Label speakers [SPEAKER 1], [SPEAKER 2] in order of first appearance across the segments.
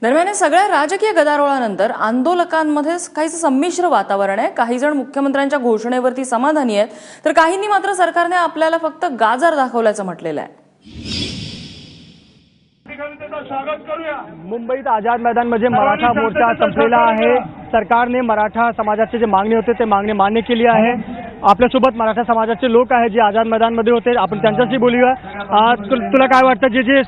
[SPEAKER 1] दरम्यान या सगळ्या राजकीय गदारोळानंतर आंदोलकांमध्ये काहीसं संमिश्र वातावरण आहे। काही जण मुख्यमंत्र्यांच्या घोषणेवरती समाधानी आहेत, तर काहींनी मात्र सरकारने आपल्याला फक्त गाजर दाखवल्याचं म्हटलेलं आहे।
[SPEAKER 2] मुंबईत आझाद मैदानमध्ये मराठा मोर्चा संपलेला आहे। सरकारने मराठा समाजाचे जे मागणी होते ते मागणी मान्य केली आहे। आपल्यासोबत मराठा समाजाचे लोक आहेत जे आझाद मैदानमध्ये होते, आपण त्यांच्याशी बोलूया। तुला काय वाटतं जे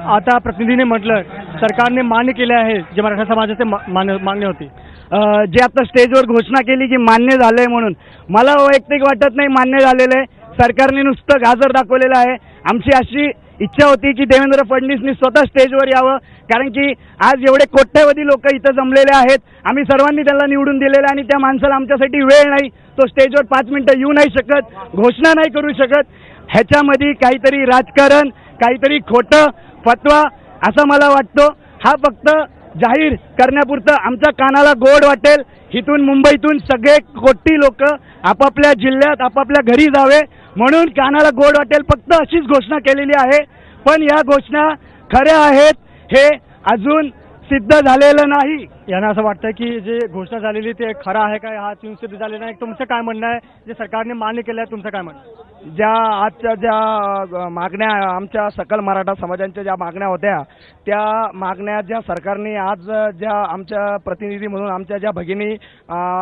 [SPEAKER 2] आता प्रतिनिधीने म्हटलं सरकारने मान्य केले आहे जे मराठा समाजाचे मागणी होती,
[SPEAKER 3] जे आता स्टेजवर घोषणा केली की मान्य झालंय म्हणून, मला वैयक्तिक वाटत नाही मान्य झालेलं आहे। सरकारने नुसतं गाजर दाखवलेलं आहे। आमची अशी इच्छा होती की देवेंद्र फडणवीसनी स्वतः स्टेजवर यावं, कारण की आज एवढे कोट्यवधी लोक इथं जमलेले आहेत। आम्ही सर्वांनी त्यांना निवडून दिलेलं आणि त्या माणसाला आमच्यासाठी वेळ नाही, तो स्टेजवर 5 मिनिटं येऊ नाही शकत, घोषणा नाही करू शकत। ह्याच्यामध्ये काहीतरी राजकारण, काहीतरी खोटं फतवा असं मला वाटतं। हा फक्त जाहीर करण्यापुरतं आमच्या कानाला गोड वाटेल। इथून मुंबईतून सगळे कोटी लोक आपापल्या जिल्ह्यात आपापल्या घरी जावे म्हणून कानाला गोड वाटेल, फक्त अशीच घोषणा केलेली आहे। पण या घोषणा खऱ्या आहेत हे अजून सिद्ध झालेलं नाही।
[SPEAKER 2] यांना असं वाटतं की जे घोषणा झालेली ते खरं आहे का, हा सिद्ध झालेला नाही। तुमचं काय म्हणणं आहे जे सरकारने मान्य केलं आहे, तुमचं काय म्हणणं?
[SPEAKER 3] आजच्या ज्या मागण्या, आमच्या सकल मराठा समाजांच्या ज्या मागण्या होत्या, त्या मागण्या ज्या सरकारने आज ज्या आमच्या प्रतिनिधी म्हणून आमच्या ज्या भगिनी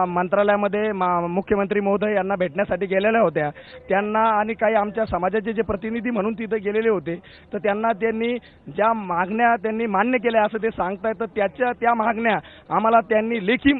[SPEAKER 3] मंत्रालयामध्ये मुख्यमंत्री महोदय यांना भेटण्यासाठी गेलेल्या होत्या, त्यांना आणि काही आमच्या समाजाचे जे प्रतिनिधी म्हणून तिथे गेलेले होते, तर त्यांनी ज्या मागण्या त्यांनी मान्य केल्या असं ते सांगतायत। तर त्या मागण्या आम्हाला त्यांनी लेखी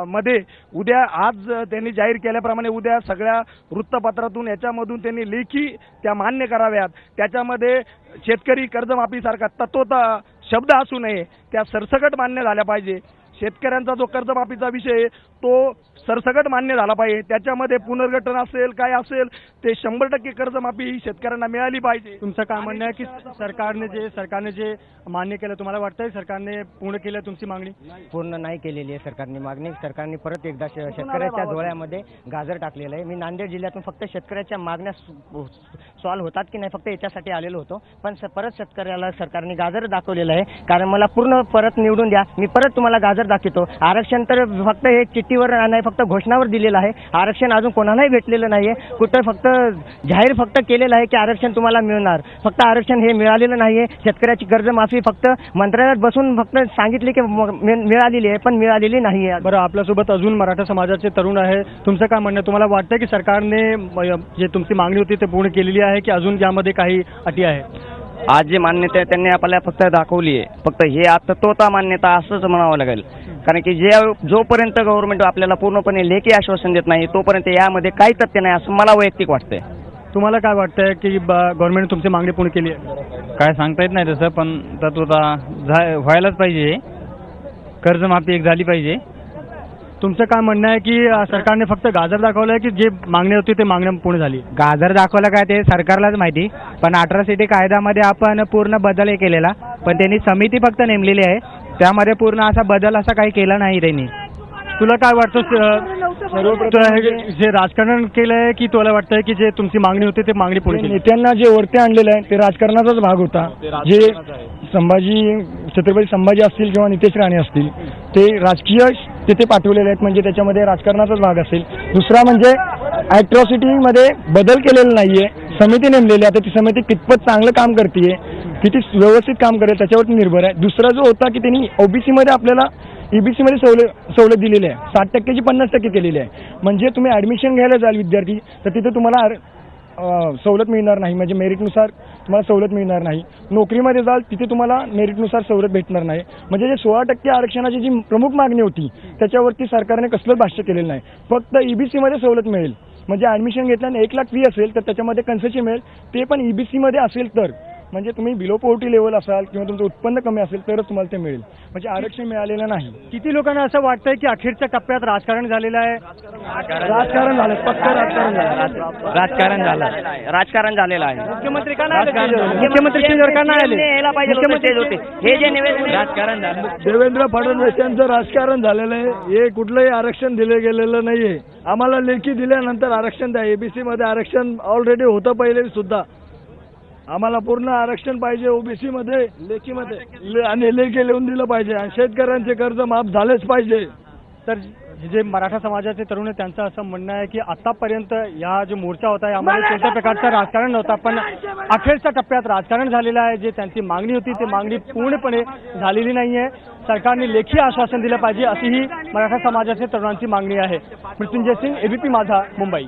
[SPEAKER 3] मध्ये उद्या, आज त्यांनी जाहीर केल्याप्रमाणे उद्या सगळ्या वृत्तपत्रातून याच्यामधून त्यांनी लेखी त्या मान्य कराव्यात। त्याच्यामध्ये शेतकरी कर्जमाफीसारखा तत्वता शब्द असू नये, त्या सरसकट मान्य झाल्या पाहिजे। शेतकऱ्यांचा जो कर्जमाफीचा विषय तो सरसकट मान्य झाला पाहिजे। त्याच्यामध्ये पुनर्गठन असेल काय असेल ते 100% कर्जमाफी ही शेतकऱ्यांना मिळाली पाहिजे।
[SPEAKER 2] तुमचं काय म्हणणं आहे की सरकारने जे मान्य केलं, तुम्हाला वाटतंय सरकारने पूर्ण केलं तुमची मागणी?
[SPEAKER 4] पूर्ण नाही केलेली आहे सरकारने मागणी। सरकारने परत एकदा शेतकऱ्याच्या डोळ्यामध्ये गाजर टाकलेलं आहे। मी नांदेड जिल्ह्यातून फक्त शेतकऱ्याच्या मागण्या सॉल्व्ह होतात की नाही फक्त याच्यासाठी आलेलो होतो, पण परत शेतकऱ्याला सरकारने गाजर दाखवलेलं आहे। कारण मला पूर्ण परत निवडून द्या, मी परत तुम्हाला गाजर दाखवतो। आरक्षण तर फक्त हे चिठ्ठीवर नाही, फक्त घोषणावर दिलेलं आहे। आरक्षण अजून कोणालाही भेटलेलं नाहीये, कुठं फक्त जाहीर फक्त केलेलं आहे की आरक्षण तुम्हाला मिळणार, फक्त आरक्षण हे मिळालेलं नाहीये। शेतकऱ्याची कर्जमाफी फक्त मंत्रालयात बसून फक्त सांगितले की मिळालेली आहे, पण मिळालेली नाहीये।
[SPEAKER 2] बरं, आपल्यासोबत अजून मराठा समाजाचे तरुण आहे, तुमचं काय म्हणणं? तुम्हाला वाटतं की सरकारने जे तुमची मागणी होती ते पूर्ण केलेली आहे की अजून यामध्ये काही अटी आहे?
[SPEAKER 4] आज जी मान्यता आहे त्यांनी आपल्याला फक्त दाखवली आहे, फक्त हे आता तोता मान्यता असंच म्हणावं लागेल। कारण की जोपर्यंत गव्हर्नमेंट आपल्याला पूर्णपणे लेखी आश्वासन देत नाही तोपर्यंत यामध्ये काही तथ्य नाही असं मला वैयक्तिक वाटतंय।
[SPEAKER 2] तुम्हाला काय वाटतंय की गव्हर्नमेंट तुमची मागणी पूर्ण केली आहे?
[SPEAKER 5] काय सांगता येत नाही तसं, पण तत्वता व्हायलाच पाहिजे, कर्जमाफी एक झाली पाहिजे।
[SPEAKER 2] तुमचं काय म्हणणं आहे की सरकारने फक्त गाजर दाखवलं आहे की जे मागणी होती ते मागणी पूर्ण झाली?
[SPEAKER 5] गाजर दाखवलं काय ते सरकारलाच माहिती, पण अट्रॉसिटी कायद्यामध्ये आपण पूर्ण बदल केलेला, पण त्यांनी समिती फक्त नेमलेली आहे, त्यामध्ये पूर्ण असा बदल असा काही केला नाही त्यांनी।
[SPEAKER 2] तुला काय वाटतं जे राजकारण केलंय की तुला वाटतंय की जे तुमची मागणी होती ते मागणी पूर्ण केली?
[SPEAKER 3] नेत्यांना जे वरती आणलेलं आहे ते राजकारणाचाच भाग होता। जे छत्रपती संभाजी असतील किंवा नितेश राणे असतील ते राजकीय तिथे पाठवलेले आहेत, म्हणजे त्याच्यामध्ये राजकारणाचाच भाग असेल। दुसरा म्हणजे अॅट्रॉसिटीमध्ये बदल केलेला नाहीये, समिती नेमलेली आहे। आता ती समिती कितपत चांगलं काम करते, किती व्यवस्थित काम करेल त्याच्यावरती निर्भर आहे। दुसरा जो होता की त्यांनी ओबीसी मध्ये आपल्याला ईबीसी मध्ये सवलत दिलेली आहे, 60% ची 50% केलेली आहे। म्हणजे तुम्ही ऍडमिशन घ्यायला जाल विद्यार्थी तर तिथे तुम्हाला सवलत मिळणार नाही, म्हणजे मेरिटनुसार तुम्हाला सवलत मिळणार नाही। नोकरीमध्ये जाल तिथे तुम्हाला मेरिटनुसार सवलत भेटणार नाही। म्हणजे जे 16% आरक्षणाची जी प्रमुख मागणी होती त्याच्यावरती सरकारने कसलंच भाष्य केलेलं नाही, फक्त ईबीसी मध्ये सवलत मिळेल। म्हणजे ऍडमिशन घेतल्याने 1 लाख फी असेल तर त्याच्यामध्ये कन्सेशन मिळेल, ते पण ईबीसी मध्ये असेल तर, म्हणजे तुम्ही बिलो पॉवर्टी लेवल असाल किंवा तुमचं उत्पन्न कमी असेल तरच तुम्हाला ते मिळेल, म्हणजे आरक्षण मिळालेलं नाही।
[SPEAKER 2] किती लोकांना असं वाटतंय की अखेरच्या टप्प्यात राजकारण झालेलं आहे?
[SPEAKER 3] राजकारण झालं, पक्क
[SPEAKER 4] राजकारण झालेलं आहे।
[SPEAKER 2] मुख्यमंत्री का नाही? मुख्यमंत्री स्टेजवर का नाही आले?
[SPEAKER 4] यायला पाहिजे होते, हे जे निवेदन
[SPEAKER 5] राजकारण झालं।
[SPEAKER 3] देवेंद्र फडणवीस यांचं राजकारण झालेलं आहे, हे कुठलंही आरक्षण दिलं गेलेलं नाहीये। आम्हाला लेखी दिल्यानंतर आरक्षण द्या, एबीसी मध्ये आरक्षण ऑलरेडी होतं पहिले सुद्धा। आम्हाला पूर्ण आरक्षण पाहिजे ओबीसी मध्ये लेखीमध्ये आणि लेखी लिहून दिलं पाहिजे आणि शेतकऱ्यांचे कर्ज माफ झालेच पाहिजे.
[SPEAKER 2] तर जे मराठा समाजाचे तरुण आहेत त्यांचं असं म्हणणं आहे की आतापर्यंत या जो मोर्चा होता यामध्ये कोणत्या प्रकारचं राजकारण नव्हतं, पण अखेरच्या टप्प्यात राजकारण झालेलं आहे. जे त्यांची मागणी होती ती मागणी पूर्णपणे झालेली नाहीये. सरकारने लेखी आश्वासन दिलं पाहिजे अशी ही मराठा समाजाच्या तरुणांची मागणी आहे. मृत्युंजय सिंग, एबीपी माझा, मुंबई.